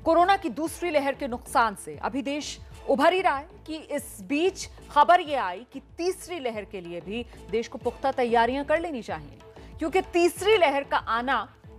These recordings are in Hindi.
कोरोना की दूसरी लहर के नुकसान से अभी देश उभर ही रहा है कि इस बीच खबर यह आई कि तीसरी लहर के लिए भी देश को पुख्ता तैयारियां कर लेनी चाहिए, क्योंकि तीसरी लहर का आना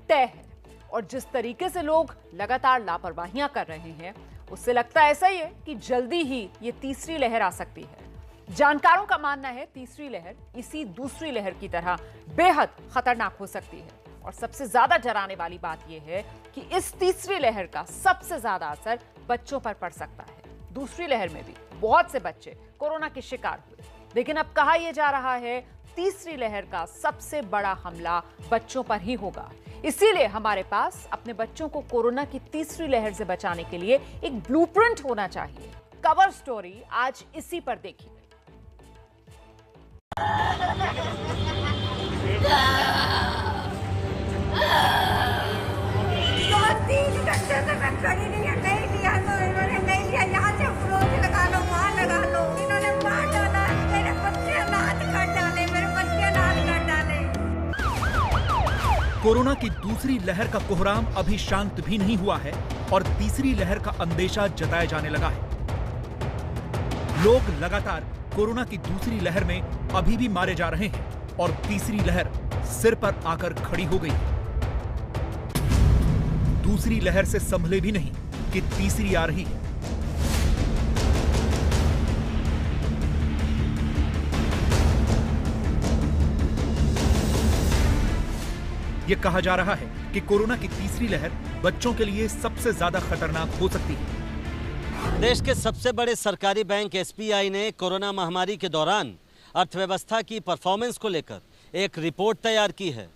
तय है। और जिस तरीके से लोग लगातार लापरवाहियां कर रहे हैं, उससे लगता ऐसा ही है कि जल्दी ही ये तीसरी लहर आ सकती है। जानकारों का मानना है तीसरी लहर इसी दूसरी लहर की तरह बेहद खतरनाक हो सकती है। और सबसे ज्यादा डराने वाली बात यह है कि इस तीसरी लहर का सबसे ज्यादा असर बच्चों पर पड़ सकता है। दूसरी लहर में भी बहुत से बच्चे कोरोना के शिकार हुए, लेकिन अब कहा यह जा रहा है तीसरी लहर का सबसे बड़ा हमला बच्चों पर ही होगा। इसीलिए हमारे पास अपने बच्चों को कोरोना की तीसरी लहर से बचाने के लिए एक ब्लूप्रिंट होना चाहिए। कवर स्टोरी आज इसी पर देखिए। कोरोना की दूसरी लहर का कोहराम अभी शांत भी नहीं हुआ है और तीसरी लहर का अंदेशा जताया जाने लगा है। लोग लगातार कोरोना की दूसरी लहर में अभी भी मारे जा रहे हैं और तीसरी लहर सिर पर आकर खड़ी हो गई है। दूसरी लहर से संभले भी नहीं कि तीसरी आ रही है। यह कहा जा रहा है कि कोरोना की तीसरी लहर बच्चों के लिए सबसे ज्यादा खतरनाक हो सकती है। देश के सबसे बड़े सरकारी बैंक एसबीआई ने कोरोना महामारी के दौरान अर्थव्यवस्था की परफॉर्मेंस को लेकर एक रिपोर्ट तैयार की है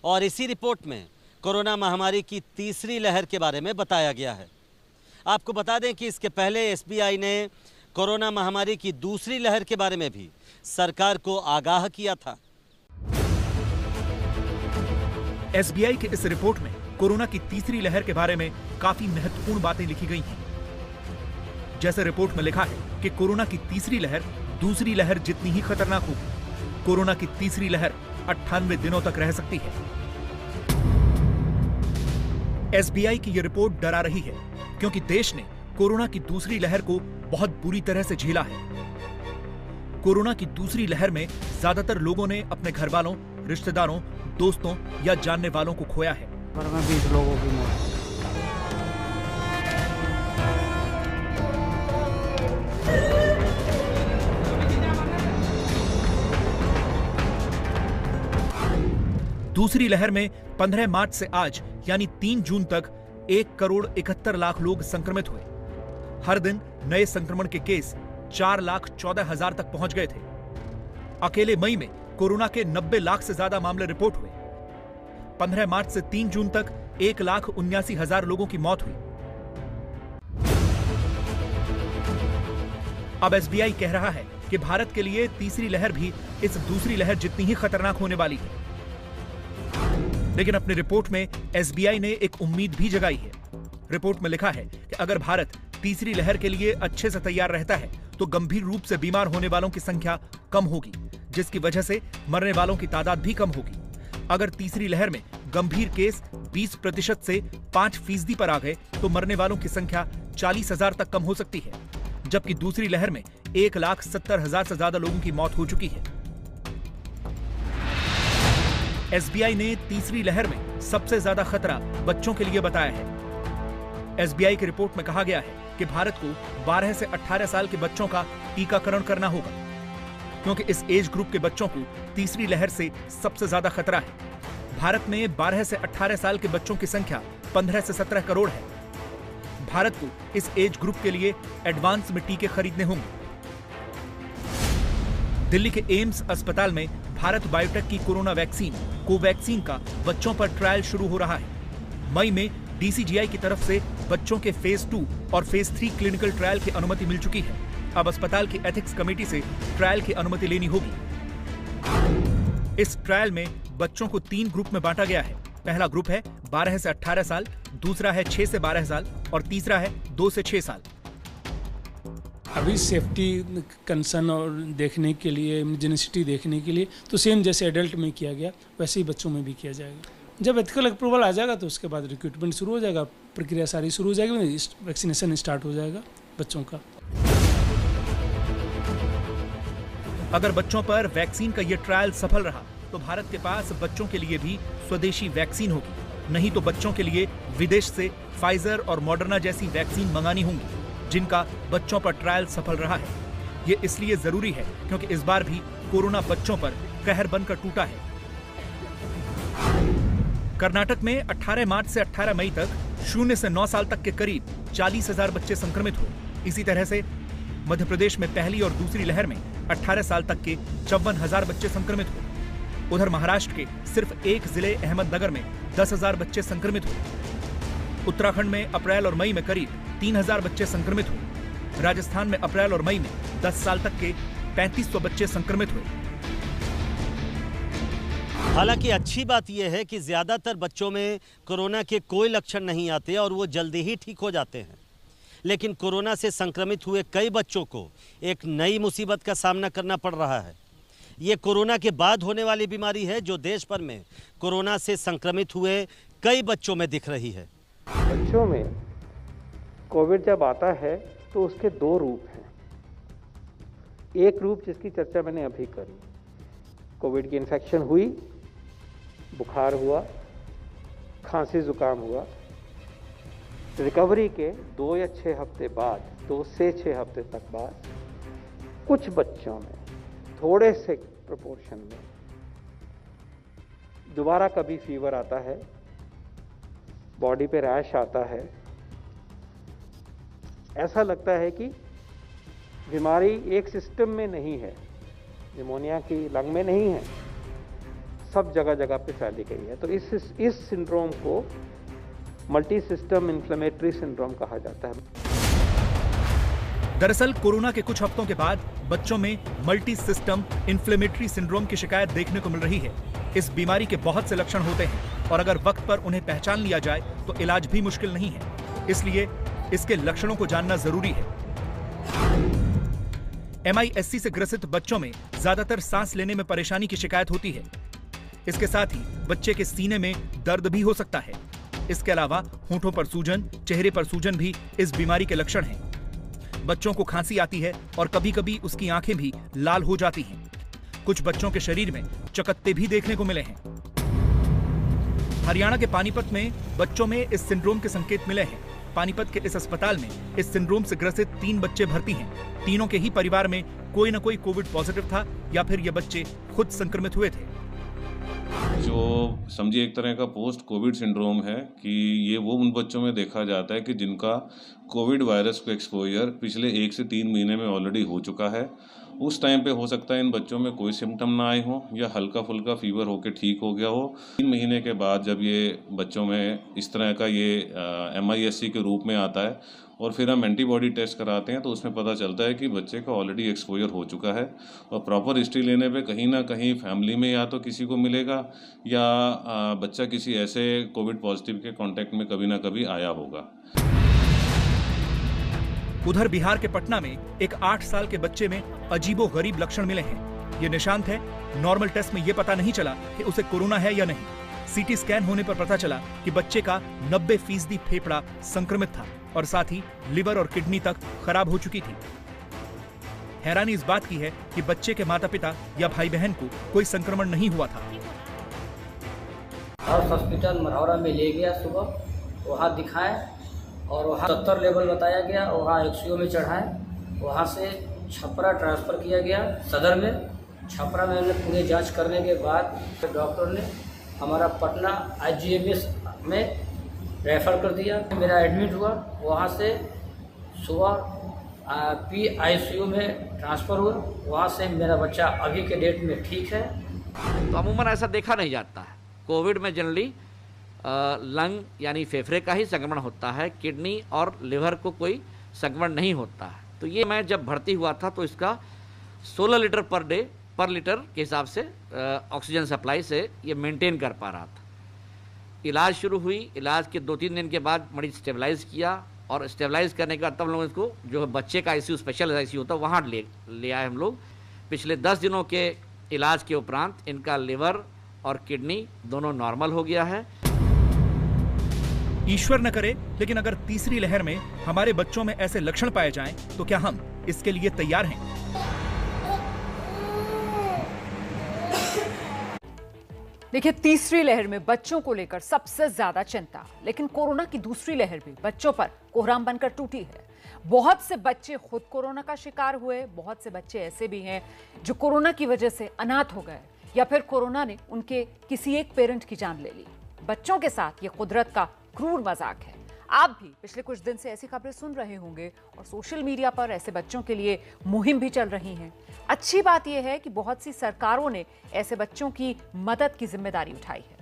और इसी रिपोर्ट में कोरोना महामारी की तीसरी लहर के बारे में बताया गया है। आपको बता दें कि इसके पहले एसबीआई ने कोरोना महामारी की दूसरी लहर के बारे में भी सरकार को आगाह किया था। एसबीआई के इस रिपोर्ट में कोरोना की तीसरी लहर के बारे में काफी महत्वपूर्ण बातें लिखी गई हैं। जैसे रिपोर्ट में लिखा है कि कोरोना की तीसरी लहर दूसरी लहर जितनी ही खतरनाक होगी। कोरोना की तीसरी लहर 98 दिनों तक रह सकती है। एसबीआई की यह रिपोर्ट डरा रही है क्योंकि देश ने कोरोना की दूसरी लहर को बहुत बुरी तरह से झेला है। कोरोना की दूसरी लहर में ज्यादातर लोगों ने अपने घर वालों, रिश्तेदारों, दोस्तों या जानने वालों को खोया है। 20 लोगों की मौत। दूसरी लहर में 15 मार्च से आज यानी 3 जून तक 1,71,00,000 लोग संक्रमित हुए। हर दिन नए संक्रमण के केस 4,14,000 तक पहुंच गए थे। अकेले मई में कोरोना के 90 लाख से ज्यादा मामले रिपोर्ट हुए। 15 मार्च से 3 जून तक 1,79,000 लोगों की मौत हुई। अब एसबीआई कह रहा है कि भारत के लिए तीसरी लहर भी इस दूसरी लहर जितनी ही खतरनाक होने वाली है। लेकिन अपनी रिपोर्ट में एसबीआई ने एक उम्मीद भी जगाई है। रिपोर्ट में लिखा है कि अगर भारत तीसरी लहर के लिए अच्छे से तैयार रहता है तो गंभीर रूप से बीमार होने वालों की संख्या कम होगी, जिसकी वजह से मरने वालों की तादाद भी कम होगी। अगर तीसरी लहर में गंभीर केस 20% से 5% पर आ गए तो मरने वालों की संख्या 40,000 तक कम हो सकती है, जबकि दूसरी लहर में 1,70,000 से ज्यादा लोगों की मौत हो चुकी है। एसबीआई ने तीसरी लहर में सबसे ज्यादा खतरा बच्चों के लिए बताया है। एसबीआई की रिपोर्ट में कहा गया है कि भारत को 12 से 18 साल के बच्चों का टीकाकरण करना होगा, क्योंकि इस एज ग्रुप के बच्चों को तीसरी लहर से सबसे ज्यादा खतरा है। भारत में 12 से 18 साल के बच्चों की संख्या 15 से 17 करोड़ है। भारत को इस एज ग्रुप के लिए एडवांस में टीके खरीदने होंगे। दिल्ली के एम्स अस्पताल में भारत बायोटेक की कोरोना वैक्सीन कोवैक्सीन का बच्चों पर ट्रायल शुरू हो रहा है। मई में डीसीजीआई की तरफ से बच्चों के फेज 2 और फेज 3 क्लिनिकल ट्रायल की अनुमति मिल चुकी है। अब अस्पताल की एथिक्स कमेटी से ट्रायल की अनुमति लेनी होगी। इस ट्रायल में बच्चों को 3 ग्रुप में बांटा गया है। पहला ग्रुप है 12 से 18 साल, दूसरा है 6 से 12 साल और तीसरा है 2 से 6 साल। अभी सेफ्टी कंसर्न और देखने के लिए, इम्यूनोजेनिसिटी देखने के लिए तो सेम जैसे एडल्ट में किया गया वैसे ही बच्चों में भी किया जाएगा। जब एथिकल अप्रूवल आ जाएगा तो उसके बाद रिक्रूटमेंट शुरू हो जाएगा, प्रक्रिया सारी शुरू हो जाएगी, वैक्सीनेशन स्टार्ट हो जाएगा बच्चों का। अगर बच्चों पर वैक्सीन का ये ट्रायल सफल रहा तो भारत के पास बच्चों के लिए भी स्वदेशी वैक्सीन होगी, नहीं तो बच्चों के लिए विदेश से फाइजर और मॉडर्ना जैसी वैक्सीन मंगानी होंगी, जिनका बच्चों पर ट्रायल सफल रहा है। ये इसलिए जरूरी है क्योंकि इस बार भी कोरोना बच्चों पर कहर बनकर टूटा है। कर्नाटक में 18 मार्च से 18 मई तक 0 से 9 साल तक के करीब 40,000 बच्चे संक्रमित हुए। इसी तरह से मध्य प्रदेश में पहली और दूसरी लहर में 18 साल तक के 54,000 बच्चे संक्रमित हुए। उधर महाराष्ट्र के सिर्फ एक जिले अहमदनगर में 10,000 बच्चे संक्रमित हुए। उत्तराखंड में अप्रैल और मई में करीब 3,000 बच्चे संक्रमित हुए। राजस्थान में अप्रैल और मई में 10 साल तक के 3,500 बच्चे संक्रमित हुए। हालांकि अच्छी बात यह है कि ज़्यादातर बच्चों में कोरोना के कोई लक्षण नहीं आते और वो जल्दी ही ठीक हो जाते हैं, लेकिन कोरोना से संक्रमित हुए कई बच्चों को एक नई मुसीबत का सामना करना पड़ रहा है। ये कोरोना के बाद होने वाली बीमारी है जो देश भर में कोरोना से संक्रमित हुए कई बच्चों में दिख रही है। बच्चों में कोविड जब आता है तो उसके दो रूप हैं। एक रूप जिसकी चर्चा मैंने अभी करी, कोविड की इन्फेक्शन हुई, बुखार हुआ, खांसी जुकाम हुआ, रिकवरी के 2 या 6 हफ्ते बाद, 2 से 6 हफ्ते तक बाद कुछ बच्चों में थोड़े से प्रोपोर्शन में दोबारा कभी फीवर आता है, बॉडी पे रैश आता है, ऐसा लगता है कि बीमारी एक सिस्टम में नहीं है, निमोनिया की लंग में नहीं है, सब जगह जगह पे फैली गई है। तो इस सिंड्रोम को मल्टी सिस्टम इन्फ्लेमेटरी सिंड्रोम कहा जाता है। दरअसल कोरोना के कुछ हफ्तों के बाद बच्चों में मल्टी सिस्टम इन्फ्लेमेटरी सिंड्रोम की शिकायत देखने को मिल रही है। इस बीमारी के बहुत से लक्षण होते हैं और अगर वक्त पर उन्हें पहचान लिया जाए तो इलाज भी मुश्किल नहीं है, इसलिए इसके लक्षणों को जानना जरूरी है। MIS-C से ग्रसित बच्चों में ज्यादातर सांस लेने में परेशानी की शिकायत होती है। इसके साथ ही बच्चे के सीने में दर्द भी हो सकता है। इसके अलावा होंठों पर सूजन, चेहरे पर सूजन भी इस बीमारी के लक्षण हैं। बच्चों को खांसी आती है और कभी-कभी उसकी आंखें भी लाल हो जाती हैं। कुछ बच्चों के शरीर में चकत्ते भी देखने को मिले हैं। हरियाणा के पानीपत में बच्चों में इस सिंड्रोम के संकेत मिले हैं। पानीपत के इस अस्पताल में इस सिंड्रोम से ग्रसित 3 बच्चे भर्ती हैं। तीनों के ही परिवार में कोई न कोई कोविड पॉजिटिव था या फिर ये बच्चे खुद संक्रमित हुए थे। जो समझिए एक तरह का पोस्ट कोविड सिंड्रोम है कि ये वो उन बच्चों में देखा जाता है कि जिनका कोविड वायरस को एक्सपोजर पिछले 1 से 3 महीने में ऑलरेडी हो चुका है। उस टाइम पे हो सकता है इन बच्चों में कोई सिम्टम ना आए हो या हल्का फुल्का फीवर होकर ठीक हो गया हो। 3 महीने के बाद जब ये बच्चों में इस तरह का ये MIS-C के रूप में आता है और फिर हम एंटीबॉडी टेस्ट कराते हैं तो उसमें पता चलता है कि बच्चे का ऑलरेडी एक्सपोजर हो चुका है। और प्रॉपर हिस्ट्री लेने पे कहीं ना कहीं फैमिली में या तो किसी को मिलेगा या बच्चा किसी ऐसे कोविड पॉजिटिव के कांटेक्ट में कभी ना कभी आया होगा। उधर बिहार के पटना में एक 8 साल के बच्चे में अजीबोगरीब लक्षण मिले हैं। ये निशांत है। नॉर्मल टेस्ट में ये पता नहीं चला कि उसे कोरोना है या नहीं। CT स्कैन होने पर पता चला कि बच्चे का 90% फेफड़ा संक्रमित था और साथ ही लिवर और किडनी तक खराब हो चुकी थी। हैरानी इस बात की है कि बच्चे के माता पिता या भाई बहन को कोई संक्रमण नहीं हुआ था। हॉस्पिटल मरौरा में ले गया सुबह, वहाँ दिखाए और वहाँ 70 लेवल बताया गया, वहाँ ICU में चढ़ाए, वहाँ से छपरा ट्रांसफ़र किया गया सदर में। छपरा में हमने पूरे जांच करने के बाद डॉक्टर ने हमारा पटना IGMS में रेफ़र कर दिया। मेरा एडमिट हुआ, वहाँ से सुबह PICU में ट्रांसफ़र हुआ, वहाँ से मेरा बच्चा अभी के डेट में ठीक है। तो अमूमन ऐसा देखा नहीं जाता है। कोविड में जनरली लंग यानी फेफड़े का ही संक्रमण होता है, किडनी और लिवर को कोई संक्रमण नहीं होता है। तो ये मैं जब भर्ती हुआ था तो इसका 16 लीटर पर लीटर के हिसाब से ऑक्सीजन सप्लाई से ये मेंटेन कर पा रहा था। इलाज शुरू हुई, इलाज के 2-3 दिन के बाद मरीज स्टेबलाइज किया और स्टेबलाइज करने के बाद तब लोग इसको जो बच्चे का ICU स्पेशल ICU होता है वहाँ ले आए हम लोग। पिछले 10 दिनों के इलाज के उपरांत इनका लिवर और किडनी दोनों नॉर्मल हो गया है। ईश्वर न करे, लेकिन अगर तीसरी लहर में हमारे बच्चों में ऐसे लक्षण पाए जाएं, तो क्या हम इसके लिए तैयार हैं? देखिए, तीसरी लहर में बच्चों को लेकर सबसे ज्यादा चिंता, लेकिन कोरोना की दूसरी लहर भी बच्चों पर कोहराम बनकर टूटी है। बहुत से बच्चे खुद कोरोना का शिकार हुए, बहुत से बच्चे ऐसे भी हैं जो कोरोना की वजह से अनाथ हो गए, या फिर कोरोना ने उनके किसी एक पेरेंट की जान ले ली। बच्चों के साथ ये कुदरत का क्रूर मजाक है। आप भी पिछले कुछ दिन से ऐसी खबरें सुन रहे होंगे और सोशल मीडिया पर ऐसे बच्चों के लिए मुहिम भी चल रही है। अच्छी बात यह है कि बहुत सी सरकारों ने ऐसे बच्चों की मदद की जिम्मेदारी उठाई है।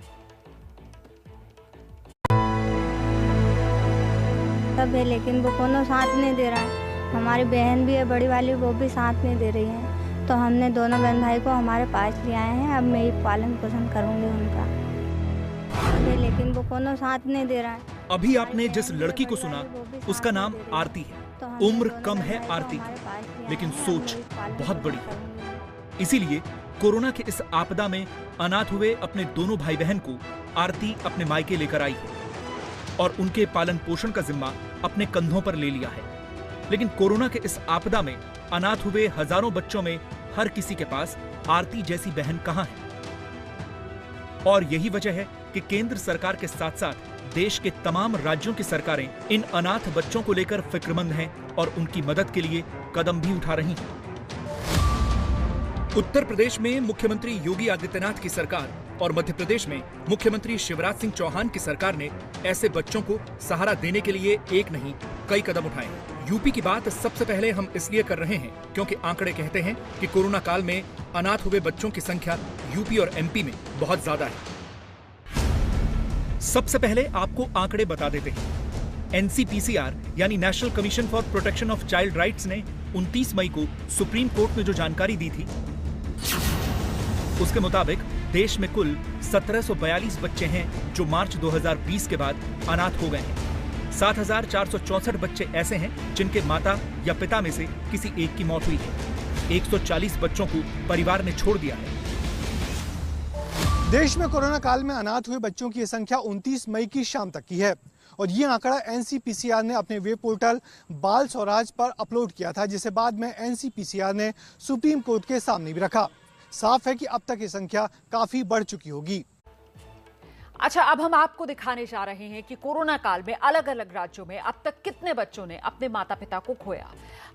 सब है, लेकिन वो कोनो साथ नहीं दे रहा है। हमारी बहन भी है बड़ी वाली, वो भी साथ नहीं दे रही है। तो हमने दोनों बहन भाई को हमारे पास ले आए हैं। अब मैं ही पालन पोषण करूंगी उनका, लेकिन वो कोनो साथ नहीं दे रहा है। अभी आपने जिस लड़की को सुना, उसका नाम आरती है। उम्र कम है आरती की, लेकिन सोच बहुत बड़ी है। इसीलिए कोरोना के इस आपदा में अनाथ हुए अपने दोनों भाई बहन को आरती अपने मायके लेकर आई है और उनके पालन पोषण का जिम्मा अपने कंधों पर ले लिया है। लेकिन कोरोना के इस आपदा में अनाथ हुए हजारों बच्चों में हर किसी के पास आरती जैसी बहन कहां है। और यही वजह है कि केंद्र सरकार के साथ साथ देश के तमाम राज्यों की सरकारें इन अनाथ बच्चों को लेकर फिक्रमंद हैं और उनकी मदद के लिए कदम भी उठा रही हैं। उत्तर प्रदेश में मुख्यमंत्री योगी आदित्यनाथ की सरकार और मध्य प्रदेश में मुख्यमंत्री शिवराज सिंह चौहान की सरकार ने ऐसे बच्चों को सहारा देने के लिए एक नहीं कई कदम उठाए हैं। यूपी की बात सबसे पहले हम इसलिए कर रहे हैं क्योंकि आंकड़े कहते हैं कि कोरोना काल में अनाथ हुए बच्चों की संख्या यूपी और एमपी में बहुत ज्यादा है। सबसे पहले आपको आंकड़े बता देते हैं। एनसीपीसीआर यानी national commission for protection of child rights ने 29 मई को सुप्रीम कोर्ट में जो जानकारी दी थी, उसके मुताबिक देश में कुल 1742 बच्चे हैं जो मार्च 2020 के बाद अनाथ हो गए हैं। 7464 बच्चे ऐसे हैं जिनके माता या पिता में से किसी एक की मौत हुई है। 140 बच्चों को परिवार ने छोड़ दिया है। देश में कोरोना काल में अनाथ हुए बच्चों की संख्या 29 मई की शाम तक की है और ये आंकड़ा एनसीपीसीआर ने अपने वेब पोर्टल बाल स्वराज पर अपलोड किया था, जिसे बाद में एनसीपीसीआर ने सुप्रीम कोर्ट के सामने भी रखा। साफ है कि अब तक ये संख्या काफी बढ़ चुकी होगी। अच्छा, अब हम आपको दिखाने जा रहे हैं कि कोरोना काल में अलग अलग राज्यों में अब तक कितने बच्चों ने अपने माता पिता को खोया।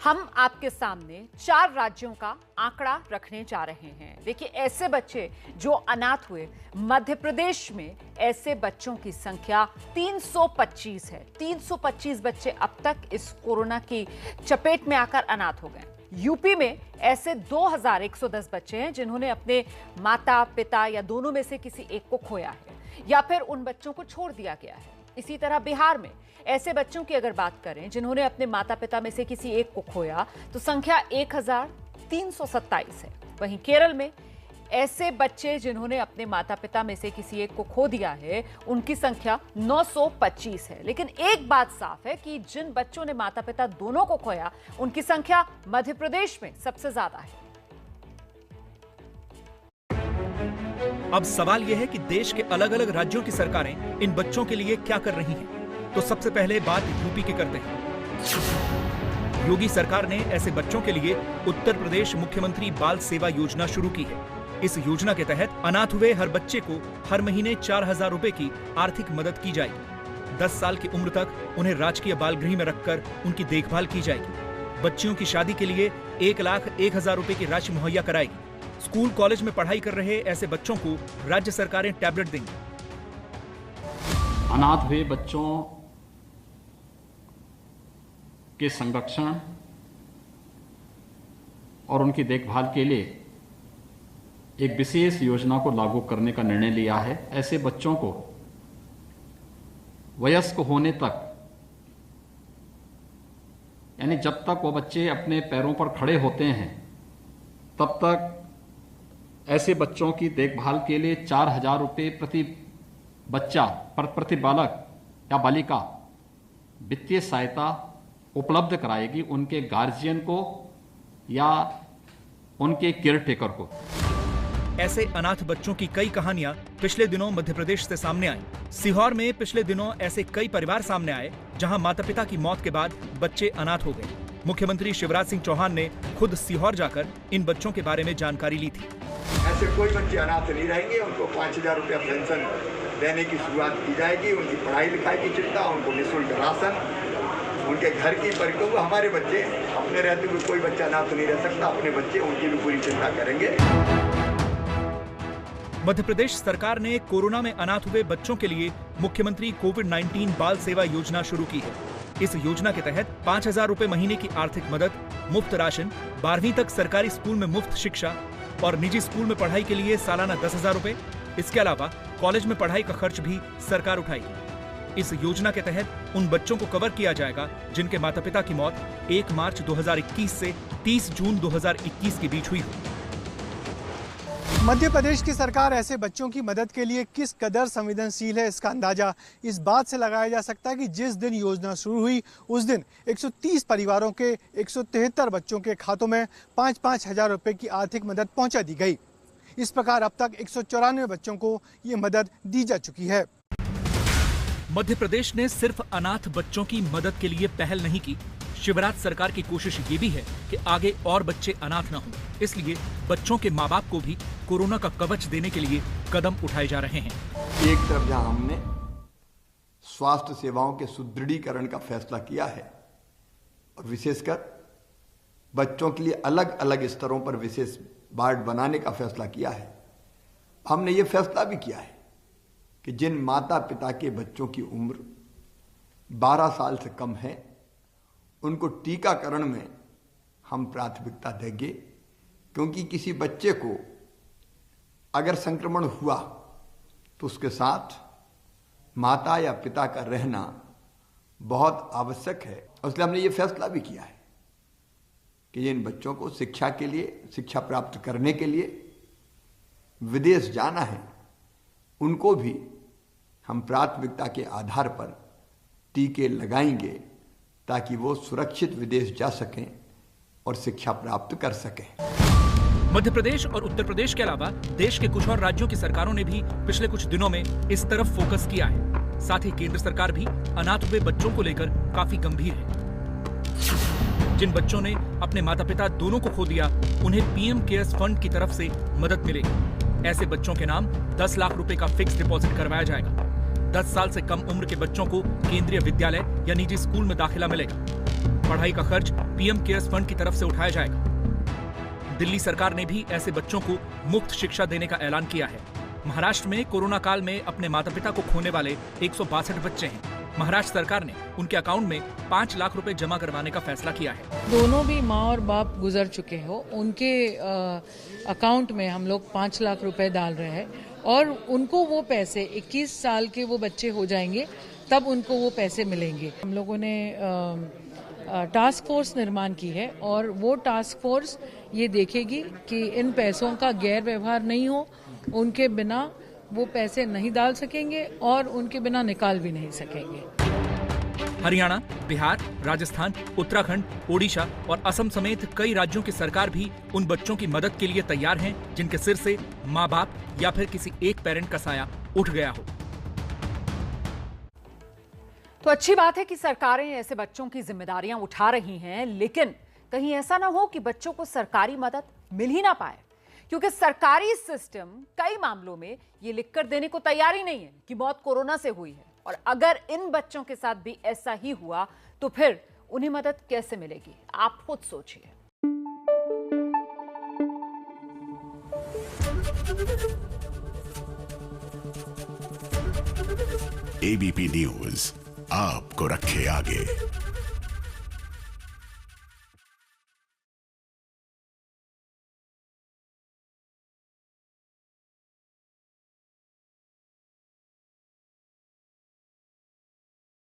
हम आपके सामने 4 राज्यों का आंकड़ा रखने जा रहे हैं। देखिए, ऐसे बच्चे जो अनाथ हुए, मध्य प्रदेश में ऐसे बच्चों की संख्या 325 है। 325 बच्चे अब तक इस कोरोना की चपेट में आकर अनाथ हो गए। यूपी में ऐसे 2110 बच्चे हैं जिन्होंने अपने माता पिता या दोनों में से किसी एक को खोया है या फिर उन बच्चों को छोड़ दिया गया है। इसी तरह बिहार में ऐसे बच्चों की अगर बात करें जिन्होंने अपने माता पिता में से किसी एक को खोया, तो संख्या 1327 है। वहीं केरल में ऐसे बच्चे जिन्होंने अपने माता पिता में से किसी एक को खो दिया है, उनकी संख्या 925 है। लेकिन एक बात साफ है कि जिन बच्चों ने माता पिता दोनों को खोया, उनकी संख्या मध्य प्रदेश में सबसे ज्यादा है। अब सवाल यह है कि देश के अलग अलग राज्यों की सरकारें इन बच्चों के लिए क्या कर रही हैं। तो सबसे पहले बात यूपी की करते हैं। योगी सरकार ने ऐसे बच्चों के लिए उत्तर प्रदेश मुख्यमंत्री बाल सेवा योजना शुरू की है। इस योजना के तहत अनाथ हुए हर बच्चे को हर महीने 4000 रुपए की आर्थिक मदद की जाएगी। 10 साल की उम्र तक उन्हें राजकीय बाल गृह में रखकर उनकी देखभाल की जाएगी। बच्चियों की शादी के लिए 1,01,000 रुपए की राशि मुहैया कराएगी। स्कूल कॉलेज में पढ़ाई कर रहे ऐसे बच्चों को राज्य सरकारें टैबलेट देंगी। अनाथ हुए बच्चों के संरक्षण और उनकी देखभाल के लिए एक विशेष योजना को लागू करने का निर्णय लिया है। ऐसे बच्चों को वयस्क होने तक, यानी जब तक वो बच्चे अपने पैरों पर खड़े होते हैं, तब तक ऐसे बच्चों की देखभाल के लिए 4000 रुपये प्रति बच्चा, प्रति बालक या बालिका वित्तीय सहायता उपलब्ध कराएगी उनके गार्जियन को या उनके केयर टेकर को। ऐसे अनाथ बच्चों की कई कहानियां पिछले दिनों मध्य प्रदेश से सामने आई। सीहोर में पिछले दिनों ऐसे कई परिवार सामने आए जहां माता पिता की मौत के बाद बच्चे अनाथ हो गए। मुख्यमंत्री शिवराज सिंह चौहान ने खुद सीहोर जाकर इन बच्चों के बारे में जानकारी ली थी। ऐसे कोई बच्चे अनाथ नहीं रहेंगे, उनको 5,000 रुपया पेंशन देने की शुरुआत की जाएगी। उनकी पढ़ाई लिखाई की चिंता, उनको निःशुल्क राशन, उनके घर की परिक्रमा। हमारे बच्चे अपने रहते हुए कोई बच्चा अनाथ नहीं रह सकता, अपने बच्चे उनकी भी पूरी चिंता करेंगे। मध्य प्रदेश सरकार ने कोरोना में अनाथ हुए बच्चों के लिए मुख्यमंत्री कोविड-19 बाल सेवा योजना शुरू की है। इस योजना के तहत 5,000 रुपए महीने की आर्थिक मदद, मुफ्त राशन, 12वीं तक सरकारी स्कूल में मुफ्त शिक्षा और निजी स्कूल में पढ़ाई के लिए सालाना 10,000 रुपए। इसके अलावा कॉलेज में पढ़ाई का खर्च भी सरकार उठाएगी। इस योजना के तहत उन बच्चों को कवर किया जाएगा जिनके माता पिता की मौत 1 मार्च 2021 से 30 जून 2021 के बीच हुई हो। मध्य प्रदेश की सरकार ऐसे बच्चों की मदद के लिए किस कदर संवेदनशील है, इसका अंदाजा इस बात से लगाया जा सकता है कि जिस दिन योजना शुरू हुई उस दिन 130 परिवारों के 173 बच्चों के खातों में 5-5 हजार रुपए की आर्थिक मदद पहुंचा दी गई। इस प्रकार अब तक 194 बच्चों को ये मदद दी जा चुकी है। मध्य प्रदेश ने सिर्फ अनाथ बच्चों की मदद के लिए पहल नहीं की। शिवराज सरकार की कोशिश ये भी है कि आगे और बच्चे अनाथ न हों, इसलिए बच्चों के माँ बाप को भी कोरोना का कवच देने के लिए कदम उठाए जा रहे हैं। एक तरफ जहां हमने स्वास्थ्य सेवाओं के सुदृढ़ीकरण का फैसला किया है और विशेषकर बच्चों के लिए अलग अलग स्तरों पर विशेष वार्ड बनाने का फैसला किया है, हमने ये फैसला भी किया है कि जिन माता पिता के बच्चों की उम्र 12 साल से कम है उनको टीकाकरण में हम प्राथमिकता देंगे, क्योंकि किसी बच्चे को अगर संक्रमण हुआ तो उसके साथ माता या पिता का रहना बहुत आवश्यक है। इसलिए हमने ये फैसला भी किया है कि जिन बच्चों को शिक्षा के लिए, शिक्षा प्राप्त करने के लिए विदेश जाना है उनको भी हम प्राथमिकता के आधार पर टीके लगाएंगे ताकि वो सुरक्षित विदेश जा सकें और शिक्षा प्राप्त कर सकें। मध्य प्रदेश और उत्तर प्रदेश के अलावा देश के कुछ और राज्यों की सरकारों ने भी पिछले कुछ दिनों में इस तरफ फोकस किया है। साथ ही केंद्र सरकार भी अनाथ हुए बच्चों को लेकर काफी गंभीर है। जिन बच्चों ने अपने माता पिता दोनों को खो दिया उन्हें पीएम केयर्स फंड की तरफ से मदद मिलेगी। ऐसे बच्चों के नाम 10 लाख रुपए का फिक्स डिपॉजिट करवाया जाएगा। 10 साल से कम उम्र के बच्चों को केंद्रीय विद्यालय या निजी स्कूल में दाखिला मिलेगा। पढ़ाई का खर्च पीएम केयर्स फंड की तरफ से उठाया जाएगा। दिल्ली सरकार ने भी ऐसे बच्चों को मुफ्त शिक्षा देने का ऐलान किया है। महाराष्ट्र में कोरोना काल में अपने माता पिता को खोने वाले 162 बच्चे हैं। महाराष्ट्र सरकार ने उनके अकाउंट में 5 लाख रुपए जमा करवाने का फैसला किया है। दोनों भी माँ और बाप गुजर चुके हो, उनके अकाउंट में हम लोग 5 लाख रुपए डाल रहे हैं और उनको वो पैसे 21 साल के वो बच्चे हो जाएंगे तब उनको वो पैसे मिलेंगे। हम लोगों ने टास्क फोर्स निर्माण की है और वो टास्क फोर्स ये देखेगी कि इन पैसों का गैर व्यवहार नहीं हो, उनके बिना वो पैसे नहीं डाल सकेंगे और उनके बिना निकाल भी नहीं सकेंगे। हरियाणा, बिहार, राजस्थान, उत्तराखंड, ओडिशा और असम समेत कई राज्यों की सरकार भी उन बच्चों की मदद के लिए तैयार हैं जिनके सिर से माँ बाप या फिर किसी एक पेरेंट का साया उठ गया हो। तो अच्छी बात है कि सरकारें ऐसे बच्चों की जिम्मेदारियां उठा रही हैं, लेकिन कहीं ऐसा ना हो कि बच्चों को सरकारी मदद मिल ही ना पाए, क्योंकि सरकारी सिस्टम कई मामलों में ये लिखकर देने को तैयार ही नहीं है कि मौत कोरोना से हुई है। और अगर इन बच्चों के साथ भी ऐसा ही हुआ तो फिर उन्हें मदद कैसे मिलेगी, आप खुद सोचिए। एबीपी न्यूज आपको रखे आगे।